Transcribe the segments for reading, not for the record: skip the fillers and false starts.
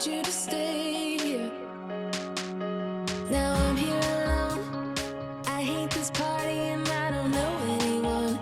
you to stay here. Now I'm here alone. I hate this party and I don't know anyone.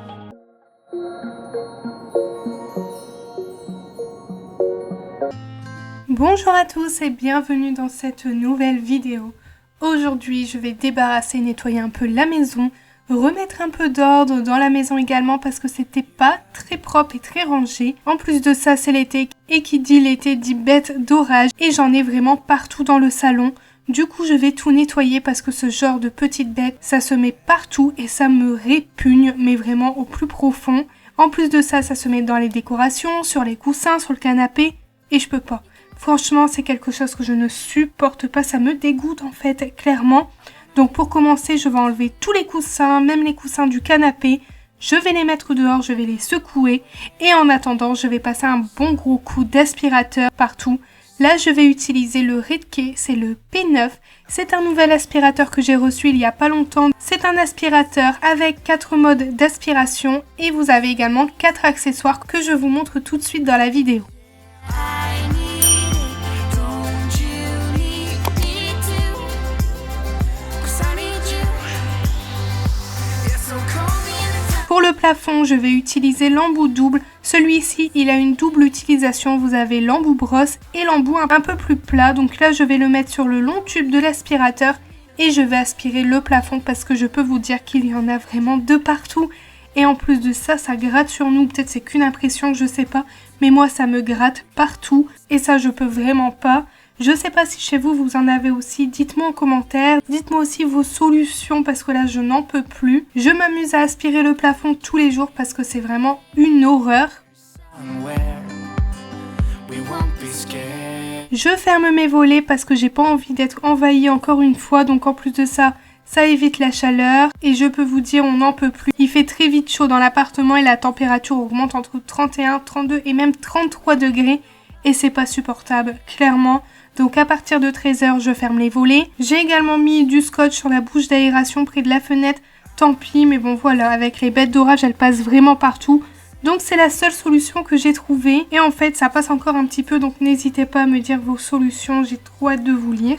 Bonjour à tous et bienvenue dans cette nouvelle vidéo. Aujourd'hui, je vais débarrasser, nettoyer un peu la maison, remettre un peu d'ordre dans la maison également parce que c'était pas très propre et très rangé. En plus de ça, c'est l'été et qui dit l'été dit bête d'orage et j'en ai vraiment partout dans le salon. Du coup, je vais tout nettoyer parce que ce genre de petites bêtes, ça se met partout et ça me répugne, mais vraiment au plus profond. En plus de ça, ça se met dans les décorations, sur les coussins, sur le canapé et je peux pas. Franchement, c'est quelque chose que je ne supporte pas, ça me dégoûte en fait, clairement. Donc pour commencer, je vais enlever tous les coussins, même les coussins du canapé. Je vais les mettre dehors, je vais les secouer. Et en attendant, je vais passer un bon gros coup d'aspirateur partout. Là, je vais utiliser le Redke, c'est le P9. C'est un nouvel aspirateur que j'ai reçu il y a pas longtemps. C'est un aspirateur avec 4 modes d'aspiration. Et vous avez également 4 accessoires que je vous montre tout de suite dans la vidéo. Pour le plafond, je vais utiliser l'embout double. Celui-ci, il a une double utilisation. Vous avez l'embout brosse et l'embout un peu plus plat. Donc là, je vais le mettre sur le long tube de l'aspirateur et je vais aspirer le plafond parce que je peux vous dire qu'il y en a vraiment de partout. Et en plus de ça, ça gratte sur nous. Peut-être c'est qu'une impression, je sais pas. Mais moi, ça me gratte partout et ça, je peux vraiment pas. Je sais pas si chez vous, vous en avez aussi, dites-moi en commentaire. Dites-moi aussi vos solutions parce que là, je n'en peux plus. Je m'amuse à aspirer le plafond tous les jours parce que c'est vraiment une horreur. Je ferme mes volets parce que j'ai pas envie d'être envahie encore une fois. Donc en plus de ça, ça évite la chaleur. Et je peux vous dire, on n'en peut plus. Il fait très vite chaud dans l'appartement et la température augmente entre 31, 32 et même 33 degrés. Et c'est pas supportable, clairement. Donc à partir de 13h, je ferme les volets. J'ai également mis du scotch sur la bouche d'aération près de la fenêtre. Tant pis, mais bon voilà, avec les bêtes d'orage, elles passent vraiment partout. Donc c'est la seule solution que j'ai trouvée. Et en fait, ça passe encore un petit peu, donc n'hésitez pas à me dire vos solutions. J'ai trop hâte de vous lire.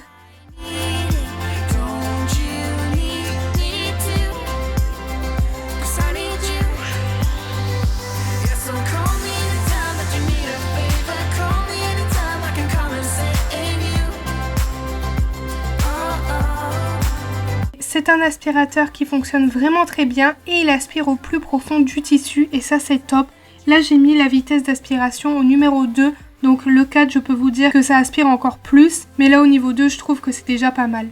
C'est un aspirateur qui fonctionne vraiment très bien et il aspire au plus profond du tissu et ça c'est top. Là j'ai mis la vitesse d'aspiration au numéro 2, donc le 4 je peux vous dire que ça aspire encore plus, mais là au niveau 2 je trouve que c'est déjà pas mal.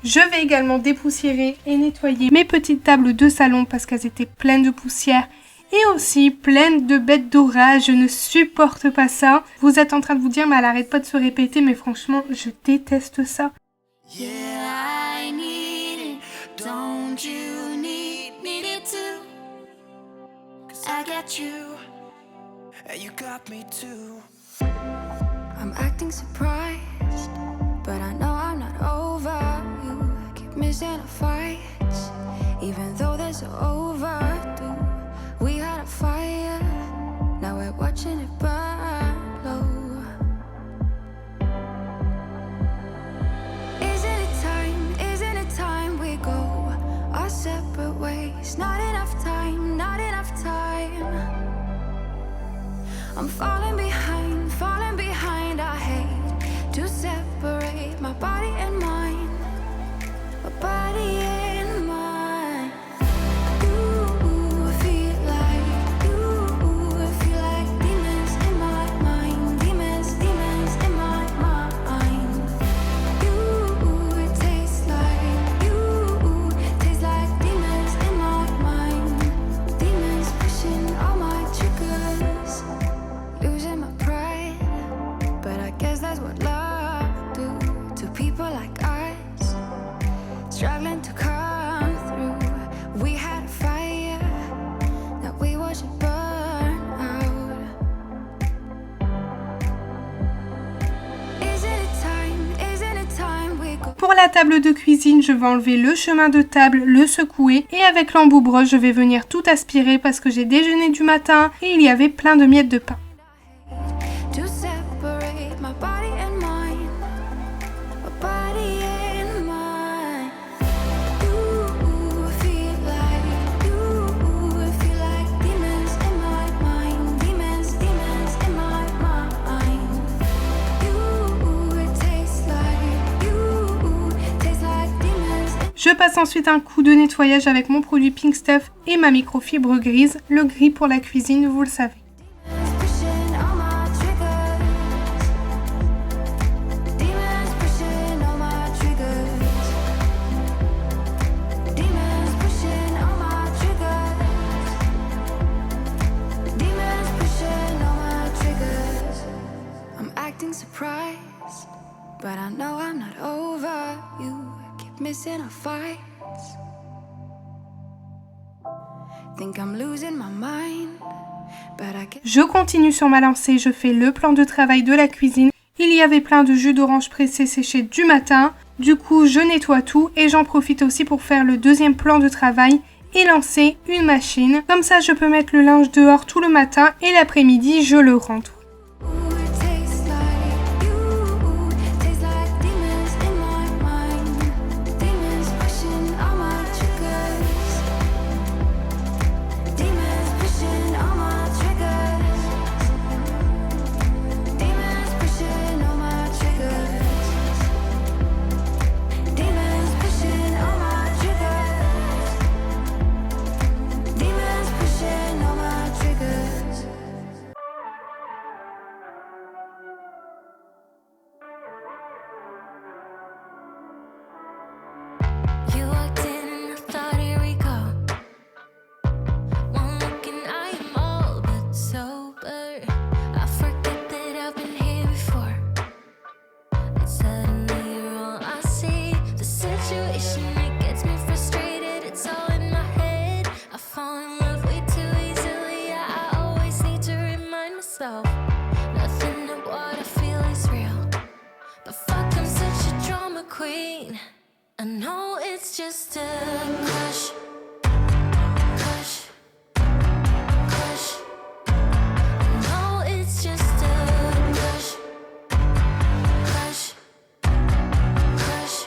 Je vais également dépoussiérer et nettoyer mes petites tables de salon parce qu'elles étaient pleines de poussière et aussi pleines de bêtes d'orage. Je ne supporte pas ça. Vous êtes en train de vous dire mais elle arrête pas de se répéter, mais franchement je déteste ça. Yeah, I need it. Don't you need it too? 'Cause I got you. And you got me too. I'm acting surprised, but I know I'm not over. You keep missing our fights, even though they're so overdue. We had a fire, now we're watching it burn low. Isn't it time we go our separate ways? Not enough time, not enough time. I'm falling behind, I hate to separate my body and mind, my body and mind. Ooh, I feel like demons in my mind, demons in my mind. Ooh, it tastes like demons in my mind, demons pushing all my triggers, losing my pride, but I guess that's what love do to people like us, struggling to come through. We had a fire that we watched it burn out. Isn't it time we go? Pour la table de cuisine, je vais enlever le chemin de table, le secouer et avec l'embout-brosse, je vais venir tout aspirer parce que j'ai déjeuné du matin et il y avait plein de miettes de pain. To separate my body and mind, my body and mind. You feel like demons in my mind, demons in my mind. You taste like demons. Je passe ensuite un coup de nettoyage avec mon produit Pink Stuff et ma microfibre grise, le gris pour la cuisine, vous le savez. Pushing on my triggers. Demons pushing on my triggers. Demons pushing on my triggers. Demons pushing on my triggers. I'm acting surprised, but I know I'm not over you. Keep missing our fights. Think I'm losing my mind, but I can't. Je continue sur ma lancée, je fais le plan de travail de la cuisine. Il y avait plein de jus d'orange pressé séché du matin. Du coup, je nettoie tout et j'en profite aussi pour faire le deuxième plan de travail et lancer une machine. Comme ça, je peux mettre le linge dehors tout le matin et l'après-midi, je le rentre. Ooh, it tastes like you. Tastes like demons in my mind. Demons pushing on my triggers. Demons pushing on my triggers. Demons pushing on my triggers. Demons pushing on my triggers. Demons pushing on my triggers. You walked in and I thought, here we go. One look and I am all but sober. I forget that I've been here before. And suddenly you're all I see. The situation, it gets me frustrated. It's all in my head. I fall in love way too easily. I always need to remind myself nothing of what I feel is real. But fuck, I'm such a drama queen. I know it's just a crush, crush, crush. I know it's just a crush, crush, crush.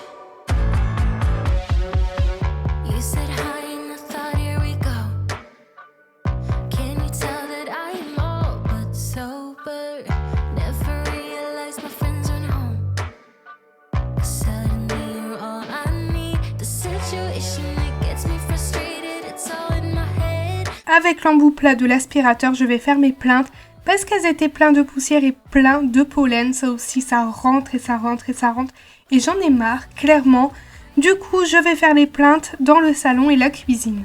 You said hi and I thought, here we go. Can you tell that I am all but sober? Never realized my friends weren't home. Suddenly you're all I need. The situation, it gets me frustrated. It's all in my head. Avec l'embout plat de l'aspirateur, je vais faire mes plaintes parce qu'elles étaient pleines de poussière et plein de pollen. Ça aussi, ça rentre et ça rentre et ça rentre. Et j'en ai marre, clairement. Du coup, je vais faire les plaintes dans le salon et la cuisine.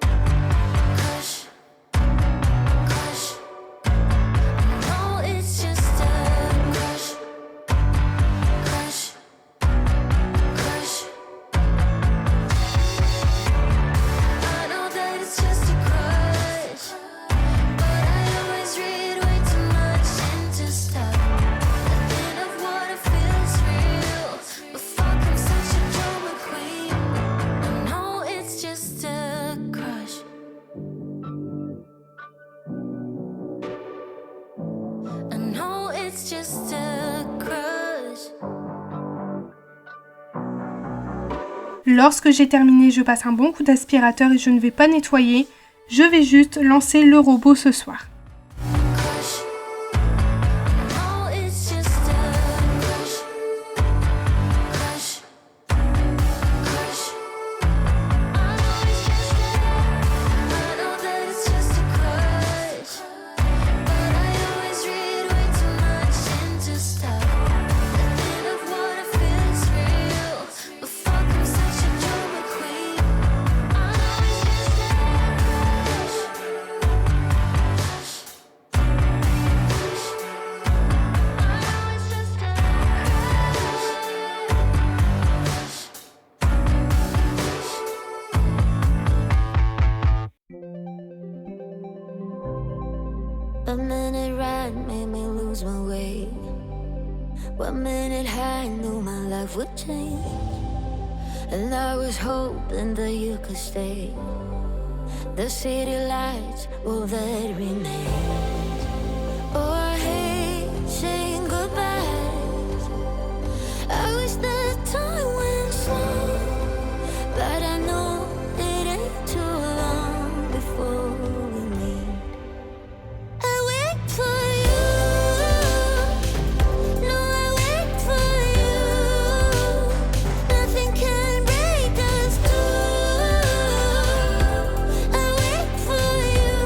Crush, crush. I know it's just a crush, crush, crush. I know that it's just a crush, but I always read way too much into stuff. Nothing of what I feel is real. But fuck, I'm such a drama queen. I know it's just a crush. I know it's just a crush. Lorsque j'ai terminé, je passe un bon coup d'aspirateur et je ne vais pas nettoyer. Je vais juste lancer le robot ce soir. Crush. I know it's just a crush. Crush. Crush. I know that it's just a crush, but I always read way too much into stuff. Nothing of what I feel is real. But fuck, I'm such a drama queen. I know it's just a A minute ride made me lose my way. One minute I knew my life would change, and I was hoping that you could stay. The city lights, will that remain? Oh, I hate saying goodbyes. I wish that time went slow, but I know it ain't too long before we meet. I wait for you. No, I wait for you. Nothing can break us two. I wait for you.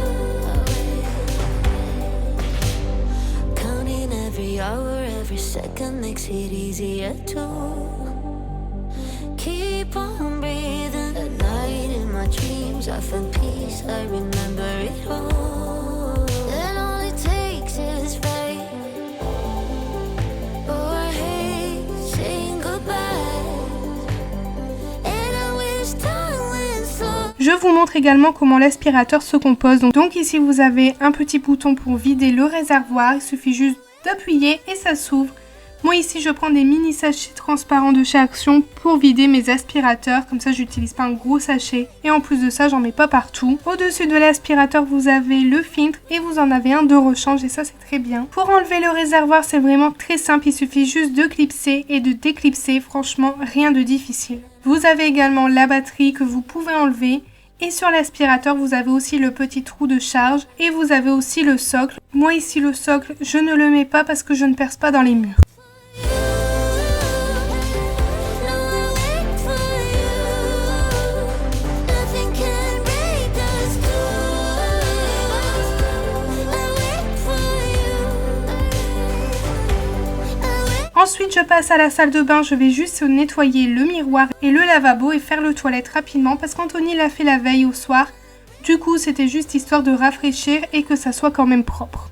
Counting every hour, every second makes it easier to keep on breathing. At night in my dreams I find peace, I remember it all. And all it takes is faith. Oh, I hate saying goodbye, and I wish time went slow. Je vous montre également comment l'aspirateur se compose. Donc ici vous avez un petit bouton pour vider le réservoir, il suffit juste d'appuyer et ça s'ouvre. Moi ici je prends des mini sachets transparents de chez Action pour vider mes aspirateurs, comme ça j'utilise pas un gros sachet et en plus de ça j'en mets pas partout. Au-dessus de l'aspirateur vous avez le filtre et vous en avez un de rechange et ça c'est très bien. Pour enlever le réservoir c'est vraiment très simple, il suffit juste de clipser et de déclipser, franchement rien de difficile. Vous avez également la batterie que vous pouvez enlever. Et sur l'aspirateur, vous avez aussi le petit trou de charge et vous avez aussi le socle. Moi ici le socle, je ne le mets pas parce que je ne perce pas dans les murs. Ensuite, je passe à la salle de bain, je vais juste nettoyer le miroir et le lavabo et faire le toilette rapidement parce qu'Anthony l'a fait la veille au soir. Du coup, c'était juste histoire de rafraîchir et que ça soit quand même propre.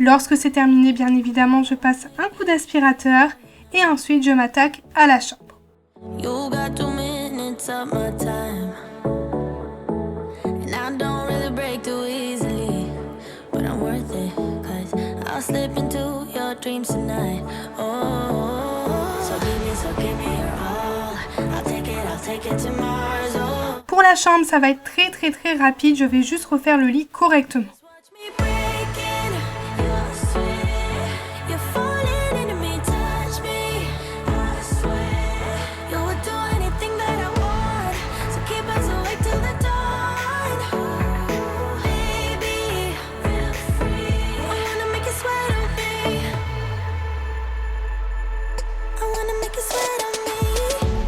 Lorsque c'est terminé, bien évidemment, je passe un coup d'aspirateur et ensuite je m'attaque à la chambre. You got 2 minutes of my time, and I don't really break too easily, but I'm worth it, 'cause I'll slip into your dreams tonight. Oh, so give me your all. I'll take it to Mars. Oh. Pour la chambre, ça va être très rapide, je vais juste refaire le lit correctement. Watch me breaking, you're sweet, you're falling into me, touch me, I swear, you would do anything that I want, so keep us awake till the dawn. Ooh, baby, feel free, I wanna make you sweat on me, I wanna make you sweat on me.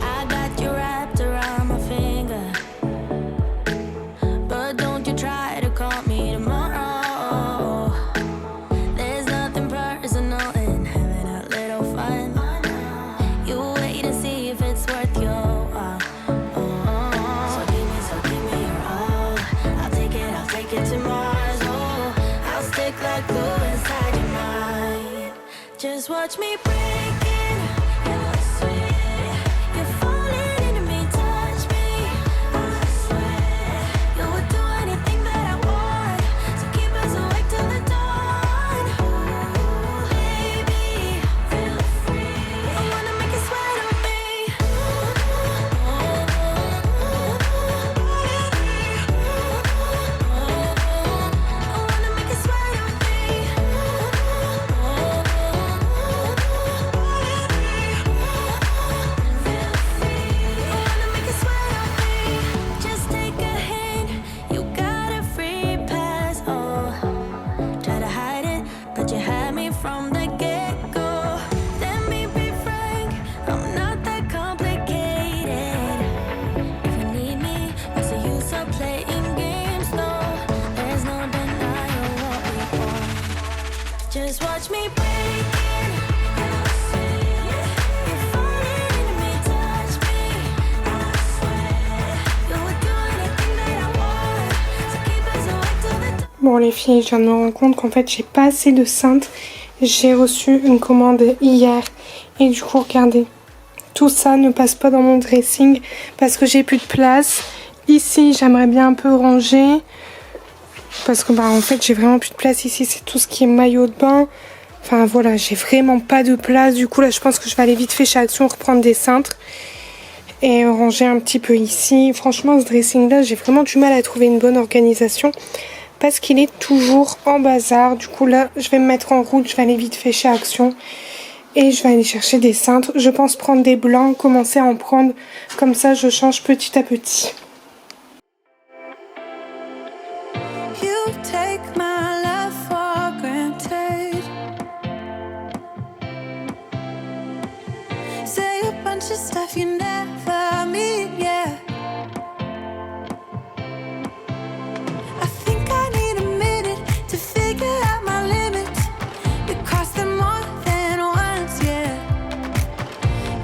I got you wrapped around my finger, but don't you try to call me tomorrow. There's nothing personal in having a little fun. You wait and see if it's worth your while. So give me your all. I'll take it to Mars. Oh, I'll stick like glue inside your mind. Just watch me breaking. You're sweet. You're falling into me, touch me. I swear you would do anything that I want, so keep us awake till the dawn. Ooh, baby, feel free. I wanna make you sweat on me. I wanna make you sweat on me. Bon les filles, je viens de me rendre compte qu'en fait j'ai pas assez de cintres. J'ai reçu une commande hier et du coup regardez, tout ça ne passe pas dans mon dressing parce que j'ai plus de place. Ici j'aimerais bien un peu ranger parce que en fait j'ai vraiment plus de place ici, c'est tout ce qui est maillot de bain. Enfin voilà, j'ai vraiment pas de place. Du coup là je pense que je vais aller vite fait chez Action reprendre des cintres et ranger un petit peu ici. Franchement ce dressing là j'ai vraiment du mal à trouver une bonne organisation parce qu'il est toujours en bazar. Du coup là je vais me mettre en route, je vais aller vite fait chez Action et je vais aller chercher des cintres. Je pense prendre des blancs, commencer à en prendre, comme ça je change petit à petit. You take my love for granted. Say a bunch of stuff you never mean, yeah. I think I need a minute to figure out my limits. You cross them more than once, yeah.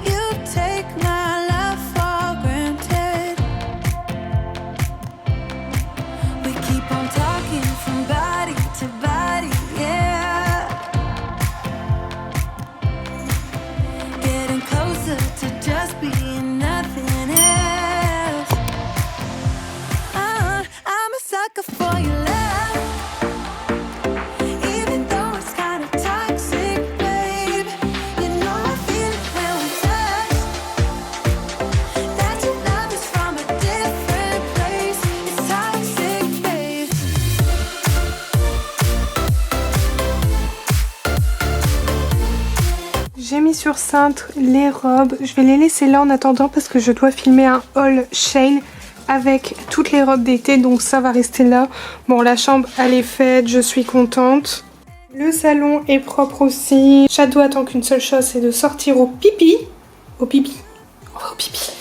You take my love for granted. We keep on talking from body to body, yeah. Getting closer to just being nothing else. I'm a sucker for your love, even though it's kind of toxic, babe. You know I feel it when we touch. That your love is from a different place. It's toxic, babe. J'ai mis sur cintre les robes, je vais les laisser là en attendant parce que je dois filmer un haul Shein avec toutes les robes d'été, donc ça va rester là. Bon, la chambre elle est faite, je suis contente. Le salon est propre aussi. Shadow attend qu'une seule chose, c'est de sortir au pipi. Au pipi. On va au pipi.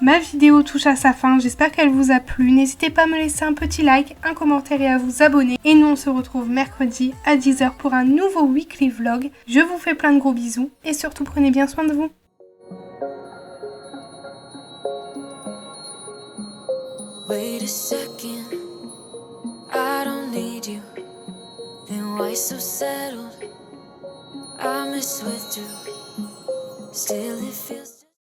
Ma vidéo touche à sa fin, j'espère qu'elle vous a plu. N'hésitez pas à me laisser un petit like, un commentaire et à vous abonner. Et nous on se retrouve mercredi à 10 h pour un nouveau weekly vlog. Je vous fais plein de gros bisous et surtout prenez bien soin de vous. Wait a second, I don't need you. Then why so settled? I miss withdrew. Still it feels